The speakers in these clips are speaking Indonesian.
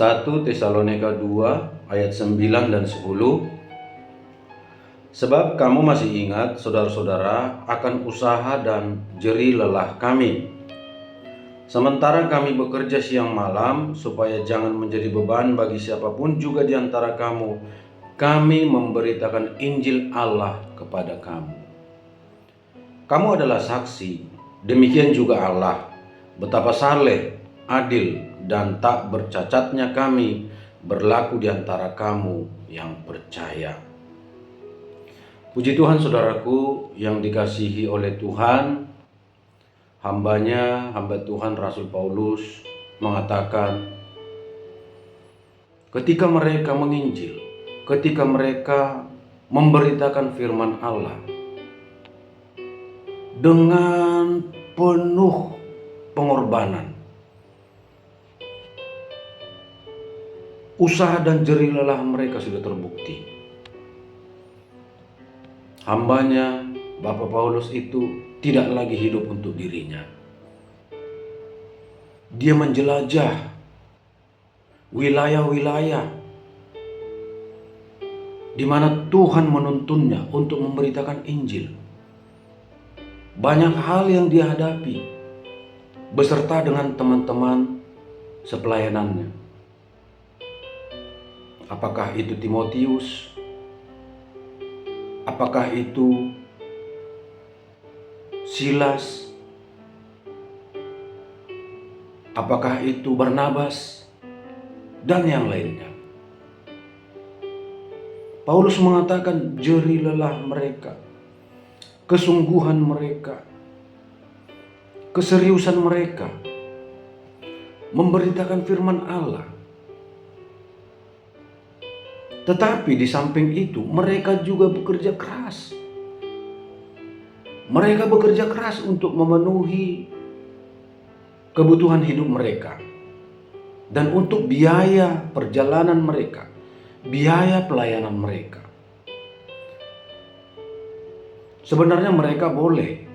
1 Tesalonika 2 ayat 9 dan 10. Sebab kamu masih ingat, saudara-saudara, akan usaha dan jerih lelah kami. Sementara kami bekerja siang malam, supaya jangan menjadi beban bagi siapapun juga di antara kamu, kami memberitakan Injil Allah kepada kamu. Kamu adalah saksi, demikian juga Allah, betapa saleh, adil, dan tak bercacatnya kami berlaku di antara kamu yang percaya. Puji Tuhan, saudaraku yang dikasihi oleh Tuhan. Hamba Tuhan Rasul Paulus mengatakan, ketika mereka menginjil, ketika mereka memberitakan firman Allah dengan penuh pengorbanan, usaha dan jerih lelah mereka sudah terbukti. Hambanya, Bapak Paulus itu tidak lagi hidup untuk dirinya. Dia menjelajah wilayah-wilayah di mana Tuhan menuntunnya untuk memberitakan Injil. Banyak hal yang dia hadapi beserta dengan teman-teman sepelayanannya. Apakah itu Timotius? Apakah itu Silas? Apakah itu Barnabas? Dan yang lainnya. Paulus mengatakan jerih lelah mereka, kesungguhan mereka, keseriusan mereka memberitakan firman Allah. Tetapi di samping itu mereka juga bekerja keras. Mereka bekerja keras untuk memenuhi kebutuhan hidup mereka dan untuk biaya perjalanan mereka, biaya pelayanan mereka. Sebenarnya mereka boleh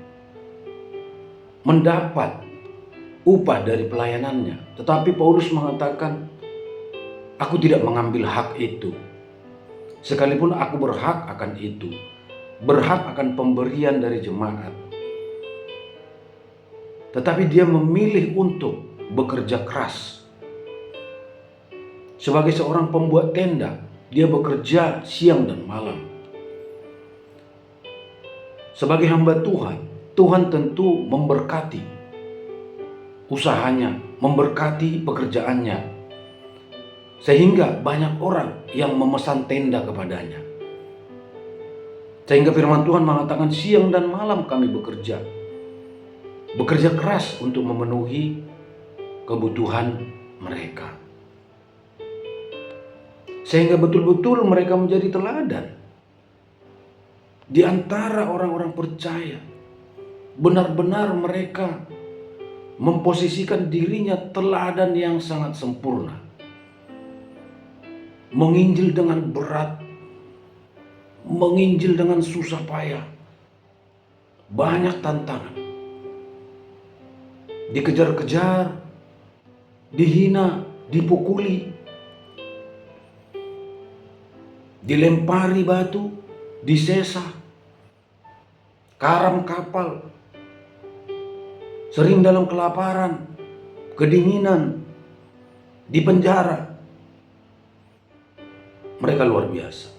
mendapat upah dari pelayanannya, tetapi Paulus mengatakan, aku tidak mengambil hak itu. Sekalipun aku berhak akan itu, berhak akan pemberian dari jemaat. Tetapi dia memilih untuk bekerja keras. Sebagai seorang pembuat tenda, dia bekerja siang dan malam. Sebagai hamba Tuhan, Tuhan tentu memberkati usahanya, memberkati pekerjaannya, sehingga banyak orang yang memesan tenda kepadanya. Sehingga firman Tuhan mengatakan siang dan malam kami bekerja keras untuk memenuhi kebutuhan mereka. Sehingga betul-betul mereka menjadi teladan di antara orang-orang percaya. Benar-benar mereka memposisikan dirinya teladan yang sangat sempurna. Menginjil dengan berat, menginjil dengan susah payah, banyak tantangan, dikejar-kejar, dihina, dipukuli, dilempari batu, disesa, karam kapal, sering dalam kelaparan, kedinginan, di penjara. Mereka luar biasa.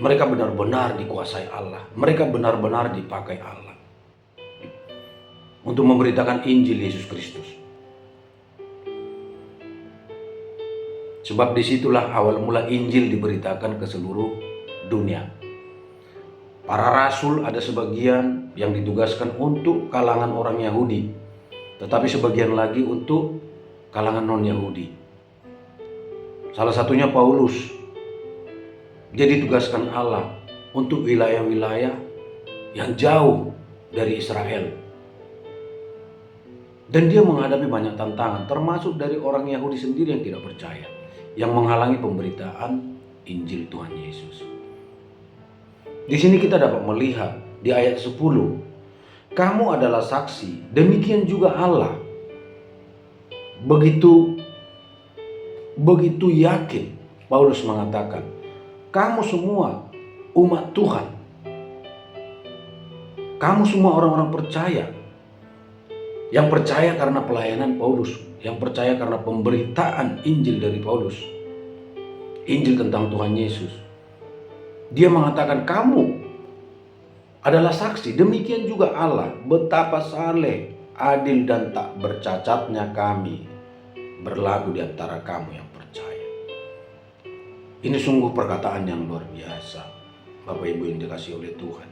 Mereka benar-benar dikuasai Allah. Mereka benar-benar dipakai Allah untuk memberitakan Injil Yesus Kristus. Sebab disitulah awal mula Injil diberitakan ke seluruh dunia. Para rasul ada sebagian yang ditugaskan untuk kalangan orang Yahudi, tetapi sebagian lagi untuk kalangan non-Yahudi. Salah satunya Paulus. Dia ditugaskan Allah untuk wilayah-wilayah yang jauh dari Israel. Dan dia menghadapi banyak tantangan, termasuk dari orang Yahudi sendiri yang tidak percaya, yang menghalangi pemberitaan Injil Tuhan Yesus. Di sini kita dapat melihat di ayat 10, kamu adalah saksi, demikian juga Allah. Begitu Begitu yakin Paulus mengatakan, kamu semua umat Tuhan, kamu semua orang-orang percaya, yang percaya karena pelayanan Paulus, yang percaya karena pemberitaan Injil dari Paulus, Injil tentang Tuhan Yesus. Dia mengatakan kamu adalah saksi, demikian juga Allah, betapa saleh, adil dan tak bercacatnya kami berlagu di antara kamu yang percaya. Ini sungguh perkataan yang luar biasa, Bapak Ibu yang dikasihi oleh Tuhan.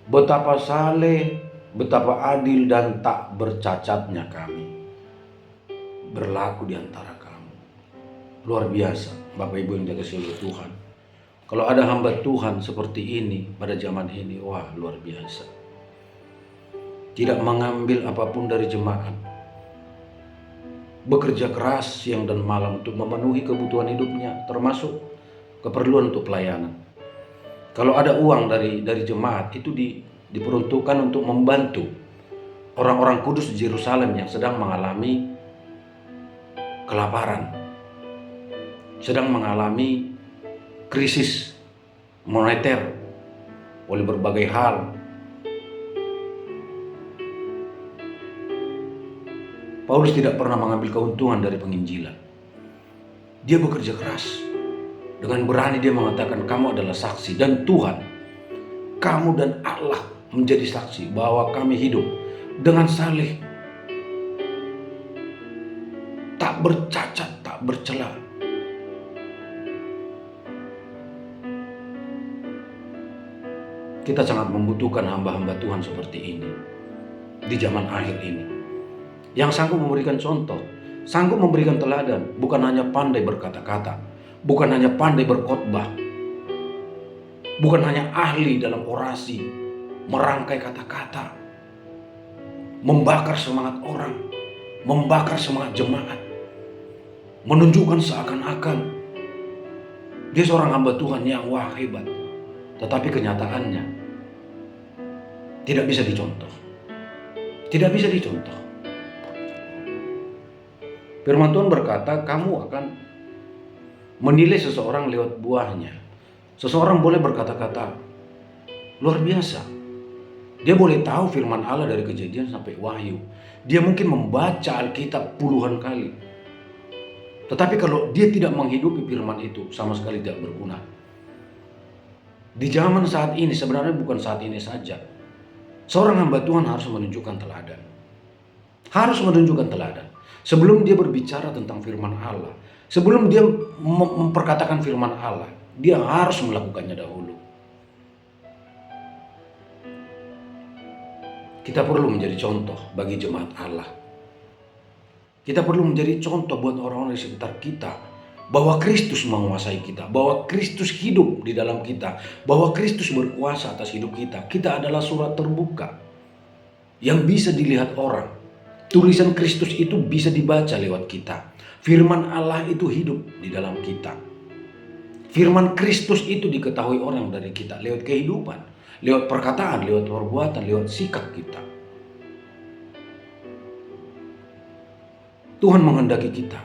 Betapa saleh, betapa adil dan tak bercacatnya kami berlaku di antara kamu. Luar biasa, Bapak Ibu yang dikasihi oleh Tuhan. Kalau ada hamba Tuhan seperti ini pada zaman ini, wah luar biasa. Tidak mengambil apapun dari jemaat, bekerja keras siang dan malam untuk memenuhi kebutuhan hidupnya, termasuk keperluan untuk pelayanan. Kalau ada uang dari jemaat, itu diperuntukkan untuk membantu orang-orang kudus di Yerusalem yang sedang mengalami kelaparan, sedang mengalami krisis moneter oleh berbagai hal. Paulus tidak pernah mengambil keuntungan dari penginjilan. Dia bekerja keras. Dengan berani dia mengatakan, kamu adalah saksi, dan Tuhan, kamu dan Allah menjadi saksi bahwa kami hidup dengan saleh, tak bercacat, tak bercela. Kita sangat membutuhkan hamba-hamba Tuhan seperti ini di zaman akhir ini, yang sanggup memberikan contoh, sanggup memberikan teladan, bukan hanya pandai berkata-kata, bukan hanya pandai berkhotbah, bukan hanya ahli dalam orasi, merangkai kata-kata, membakar semangat orang, membakar semangat jemaat, menunjukkan seakan-akan dia seorang hamba Tuhan yang wah hebat, tetapi kenyataannya tidak bisa dicontoh. Tidak bisa dicontoh. Firman Tuhan berkata, kamu akan menilai seseorang lewat buahnya. Seseorang boleh berkata-kata luar biasa. Dia boleh tahu firman Allah dari Kejadian sampai Wahyu. Dia mungkin membaca Alkitab puluhan kali. Tetapi kalau dia tidak menghidupi firman itu, sama sekali tidak berguna. Di zaman saat ini, sebenarnya bukan saat ini saja, seorang hamba Tuhan harus menunjukkan teladan. Harus menunjukkan teladan. Sebelum dia berbicara tentang firman Allah, sebelum dia memperkatakan firman Allah, dia harus melakukannya dahulu. Kita perlu menjadi contoh bagi jemaat Allah. Kita perlu menjadi contoh buat orang-orang di sekitar kita, bahwa Kristus menguasai kita, bahwa Kristus hidup di dalam kita, bahwa Kristus berkuasa atas hidup kita. Kita adalah surat terbuka yang bisa dilihat orang. Tulisan Kristus itu bisa dibaca lewat kita. Firman Allah itu hidup di dalam kita. Firman Kristus itu diketahui orang dari kita lewat kehidupan, lewat perkataan, lewat perbuatan, lewat sikap kita. Tuhan menghendaki kita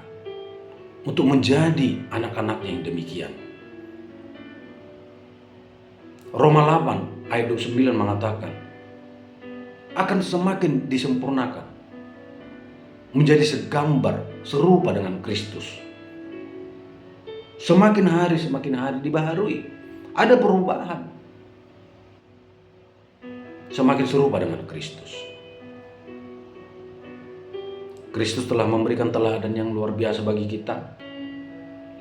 untuk menjadi anak-anaknya yang demikian. Roma 8 ayat 29 mengatakan, akan semakin disempurnakan, menjadi segambar serupa dengan Kristus. Semakin hari dibaharui. Ada perubahan. Semakin serupa dengan Kristus. Kristus telah memberikan teladan yang luar biasa bagi kita.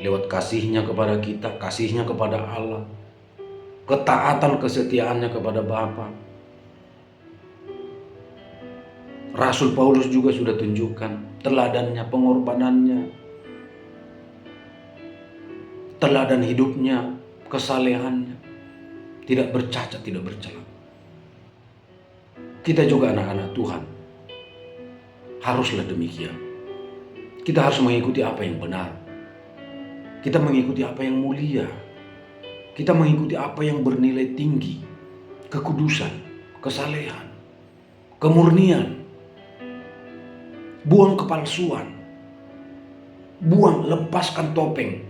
Lewat kasihnya kepada kita, kasihnya kepada Allah, ketaatan kesetiaannya kepada Bapa. Rasul Paulus juga sudah tunjukkan teladannya, pengorbanannya, teladan hidupnya, kesalehannya, tidak bercacat, tidak bercela. Kita juga anak-anak Tuhan haruslah demikian. Kita harus mengikuti apa yang benar. Kita mengikuti apa yang mulia. Kita mengikuti apa yang bernilai tinggi, kekudusan, kesalehan, kemurnian. Buang kepalsuan. Buang, lepaskan topeng.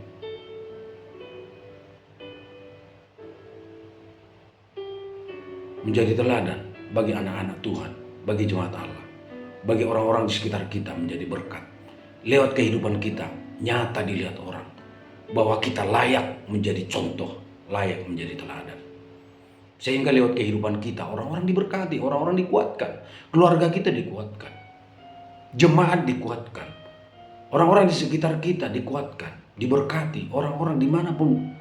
Menjadi teladan bagi anak-anak Tuhan, bagi jemaat Allah, bagi orang-orang di sekitar kita, menjadi berkat. Lewat kehidupan kita, nyata dilihat orang bahwa kita layak menjadi contoh, layak menjadi teladan. Sehingga lewat kehidupan kita, orang-orang diberkati, orang-orang dikuatkan, keluarga kita dikuatkan, jemaat dikuatkan, orang-orang di sekitar kita dikuatkan, diberkati, orang-orang dimanapun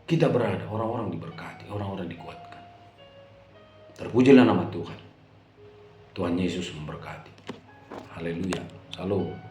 kita berada, orang-orang diberkati, orang-orang dikuatkan. Terpujilah nama Tuhan. Tuhan Yesus memberkati. Haleluya. Salam.